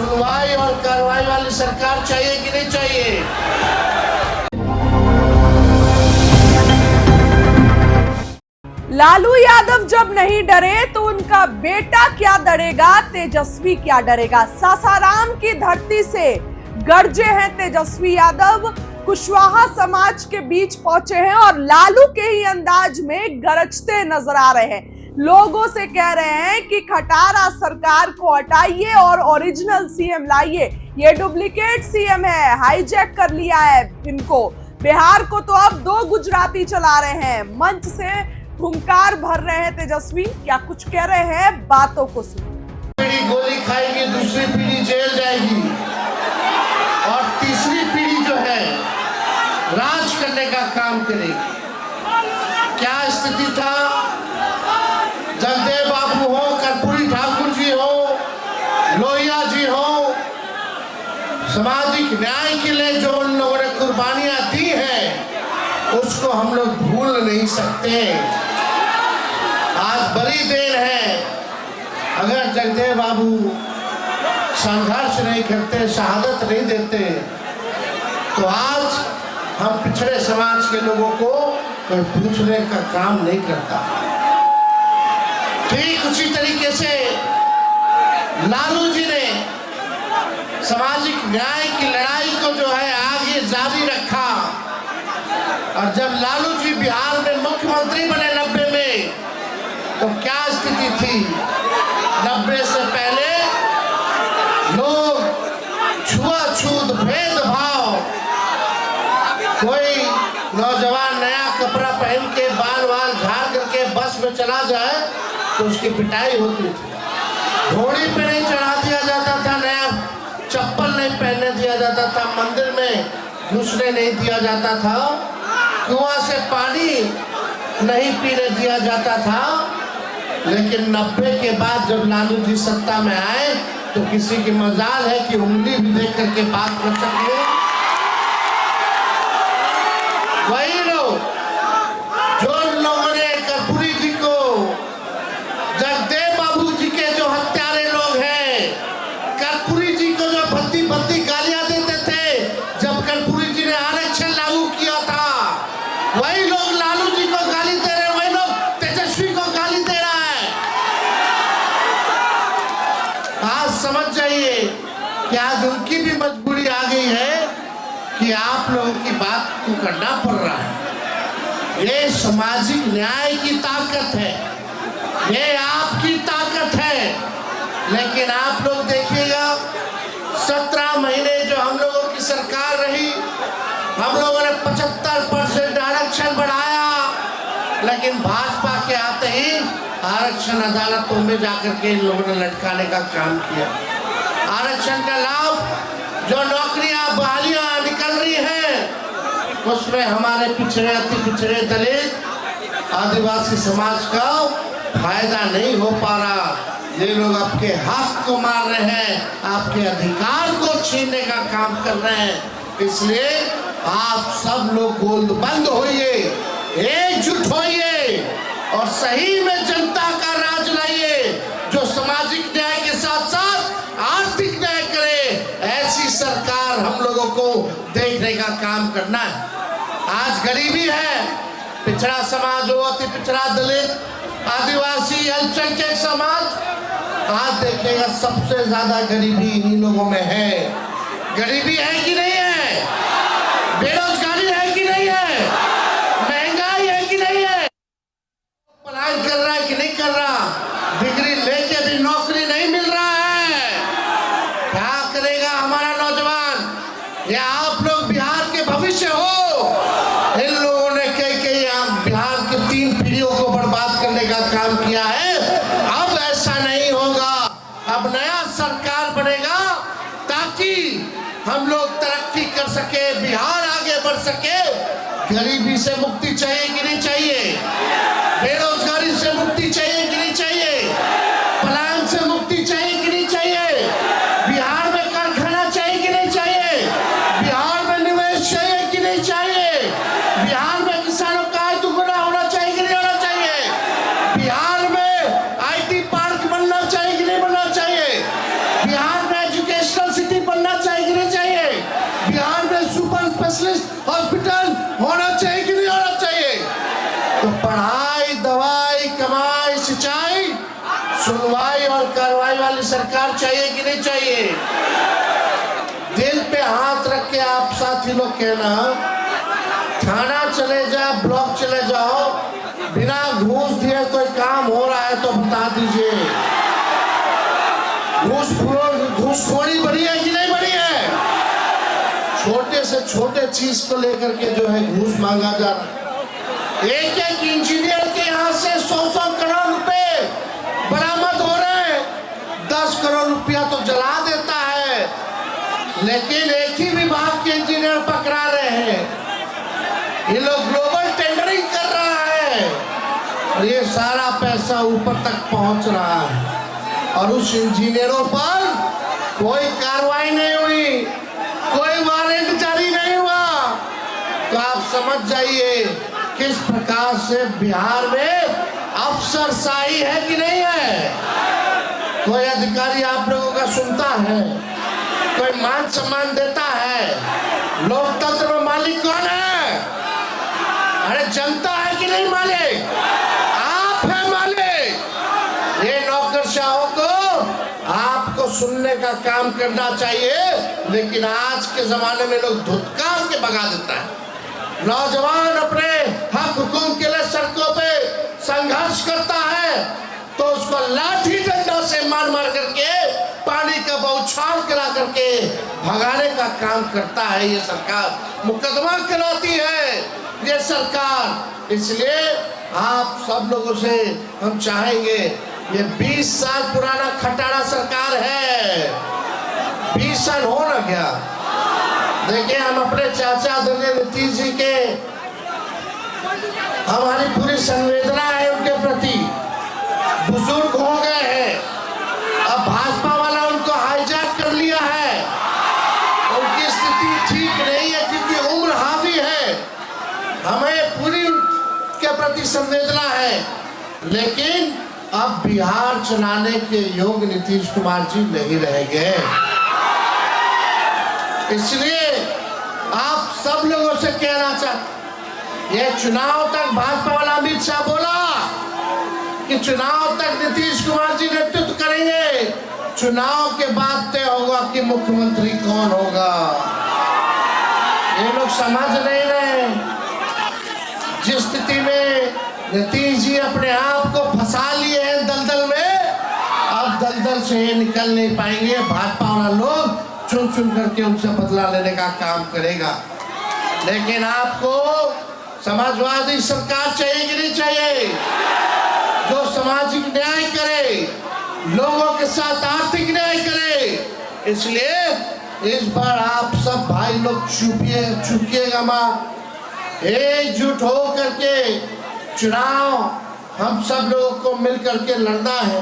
सुनवाई और कार्रवाई वाली सरकार चाहिए कि नहीं चाहिए? लालू यादव जब नहीं डरे तो उनका बेटा क्या डरेगा, तेजस्वी क्या डरेगा। सासाराम की धरती से गरजे हैं तेजस्वी यादव, कुशवाहा समाज के बीच पहुंचे हैं और लालू के ही अंदाज में गरजते नजर आ रहे हैं। लोगों से कह रहे हैं कि खटारा सरकार को हटाइए और ओरिजिनल सीएम लाइए। ये डुप्लीकेट सीएम है, हाईजैक कर लिया है इनको। बिहार को तो अब 2 गुजराती चला रहे हैं। मंच से हुंकार भर रहे हैं तेजस्वी, क्या कुछ कह रहे हैं, बातों को सुनिए। पीढ़ी गोली खाएगी, दूसरी पीढ़ी जेल जाएगी और तीसरी पीढ़ी जो है राज करने का काम करेगी। क्या स्थिति था? जगदेव बाबू हो, कर्पूरी ठाकुर जी हो, लोहिया जी हो, सामाजिक न्याय के लिए जो उन लोगों ने कुर्बानियां दी हैं उसको हम लोग भूल नहीं सकते। आज बड़ी देर है, अगर जगदेव बाबू संघर्ष नहीं करते, शहादत नहीं देते तो आज हम पिछड़े समाज के लोगों को कोई पूछने का काम नहीं करता। ठीक उसी तरीके से लालू जी ने सामाजिक न्याय की लड़ाई को जो है आगे जारी रखा और जब लालू जी बिहार में मुख्यमंत्री बने 90 में तो क्या स्थिति थी? 90 से पहले लोग छुआछूत, भेदभाव, कोई नौजवान नया कपड़ा पहन के बाल झाड़ करके बस में चला जाए तो उसकी पिटाई होती थी। घोड़ी पे नहीं चढ़ा दिया जाता था, नया चप्पल नहीं पहनने दिया जाता था, मंदिर में घुसने नहीं दिया जाता था, कुआं से पानी नहीं पीने दिया जाता था। लेकिन 90 के बाद जब लालू जी सत्ता में आए तो किसी की मजाल है कि उंगली भी देख करके बात कर सके। वही लोग जो लोगों ने कर्पूरी जी को, जगदेव बाबू जी के जो हत्यारे लोग हैं, कर्पूरी जी को जो भद्दी भद्दी गालियां देते थे जब कर्पूरी जी ने आरक्षण लागू किया था, वही लोग लालू जी को गाली दे रहे, वही लोग तेजस्वी को गाली दे रहा है। आज समझ जाइए कि आज उनकी भी मजबूरी आ गई है कि आप लोगों की बात को करना पड़ रहा है। ये सामाजिक न्याय की ताकत है, ये आपकी ताकत है। लेकिन आप लोग देखिएगा 17 महीने जो हम लोगों की सरकार रही, हम लोगों ने 75% आरक्षण बढ़ाया, लेकिन भाजपा के आते ही आरक्षण अदालतों में जाकर के इन लोगों ने लटकाने का काम किया। आरक्षण का लाभ जो नौकरियां, बहालियां निकल रही हैं उसमें हमारे पिछड़े, अति पिछड़े, दलित, आदिवासी समाज का फायदा नहीं हो पा रहा। ये लोग आपके हक को मार रहे हैं, आपके अधिकार को छीनने का काम कर रहे हैं। इसलिए आप सब लोग गोलबंद होइए, एकजुट होइए और सही में जनता का राज लाइए जो सामाजिक न्याय के साथ साथ आर्थिक न्याय करे। ऐसी सरकार हम लोगों को देखने का काम करना है। आज गरीबी है, पिछड़ा समाज हो, अति पिछड़ा, दलित, आदिवासी, अल्पसंख्यक समाज, आज देखिएगा सबसे ज्यादा गरीबी इन्हीं लोगों में है। गरीबी है कि नहीं है? बेरोजगारी है कि नहीं है? महंगाई है कि नहीं है? पलायन कर रहा है कि नहीं कर रहा? डिग्री लेके भी नौकरी नहीं मिल रहा है। क्या करेगा हमारा नौजवान? या आप लोग बिहार के भविष्य हो। इन लोगों ने कई बिहार की 3 पीढ़ियों को बर्बाद करने का काम किया है। अब ऐसा नहीं होगा। अब नया सरकार बनेगा ताकि हम लोग तरक्की कर सके, बिहार आगे बढ़ सके। गरीबी से मुक्ति चाहिए कि नहीं चाहिए? बेरोजगारी से मुक्ति चाहिए कि नहीं चाहिए? पलायन से मुक्ति चाहिए कि नहीं चाहिए? बिहार में कारखाना चाहिए कि नहीं चाहिए? बिहार में निवेश चाहिए कि नहीं चाहिए? बिहार में किसानों का आय दुगुना होना चाहिए कि नहीं होना चाहिए? बिहार में IT पार्क बनना चाहिए कि नहीं बनना चाहिए? बिहार में एजुकेशन वाली सरकार चाहिए कि नहीं चाहिए? दिल पे हाथ रख के आप साथी लोग कहना, थाना चले जाओ, ब्लॉक चले जाओ, बिना घूस दिए कोई काम हो रहा है तो बता दीजिए। घूसखोरी बढ़ी है कि नहीं बढ़ी है? छोटे से छोटे चीज को लेकर के जो है घूस मांगा जा रहा है। एक एक इंजीनियर के यहाँ से 100-100 करोड़ रुपए बरामद हो रहे हैं। 10 करोड़ रुपया तो जला देता है, लेकिन एक ही विभाग के इंजीनियर पकड़ा रहे हैं। ये लोग ग्लोबल टेंडरिंग कर रहा है और ये सारा पैसा ऊपर तक पहुंच रहा है और उस इंजीनियरों पर कोई कार्रवाई नहीं हुई, कोई वारंट जारी नहीं हुआ। तो आप समझ जाइए किस प्रकार से बिहार में अफसरशाही है कि नहीं है। कोई अधिकारी आप लोगों का सुनता है, कोई मान सम्मान देता है। लोकतंत्र में मालिक कौन है? अरे जनता है कि नहीं मालिक? आप है मालिक। ये नौकरशाहों को आपको सुनने का काम करना चाहिए, लेकिन आज के जमाने में लोग धुतकार के भगा देता है। नौजवान अपने हक हुकूम के लिए सड़कों पे संघर्ष करता है तो उसको लाठी डंडा से मार मार करके, पानी का बौछार करा करके भगाने का काम करता है ये सरकार। मुकदमा कराती है ये सरकार। इसलिए आप सब लोगों से हम चाहेंगे, ये 20 साल पुराना खटारा सरकार है। 20 साल हो ना गया। देखिए, हम अपने चाचा आदरणीय नीतीश जी के, हमारी पूरी संवेदना है उनके प्रति। बुजुर्ग हो गए हैं, अब भाजपा वाला उनको हाईजैक कर लिया है। उनकी स्थिति ठीक नहीं है क्योंकि उम्र हावी है। हमें पूरी के प्रति संवेदना है, लेकिन अब बिहार चलाने के योग्य नीतीश कुमार जी नहीं रह गए। इसलिए आप सब लोगों से कहना चाहते, ये चुनाव तक भाजपा वाला अमित शाह बोला कि चुनाव तक नीतीश कुमार जी नेतृत्व करेंगे, चुनाव के बाद तय होगा कि मुख्यमंत्री कौन होगा। ये लोग समझ नहीं रहे जिस स्थिति में नीतीश जी अपने आप को फंसा लिए हैं दलदल में, अब दलदल से ये निकल नहीं पाएंगे। भाजपा वाला लोग चुन चुन करके उनसे बदला लेने का काम करेगा। लेकिन आपको समाजवादी सरकार चाहिए कि नहीं चाहिए, जो सामाजिक न्याय करे, लोगों के साथ आर्थिक न्याय करे। इसलिए इस बार आप सब भाई लोग चुकिएगा मत। एकजुट हो करके चुनाव हम सब लोगों को मिल करके लड़ना है।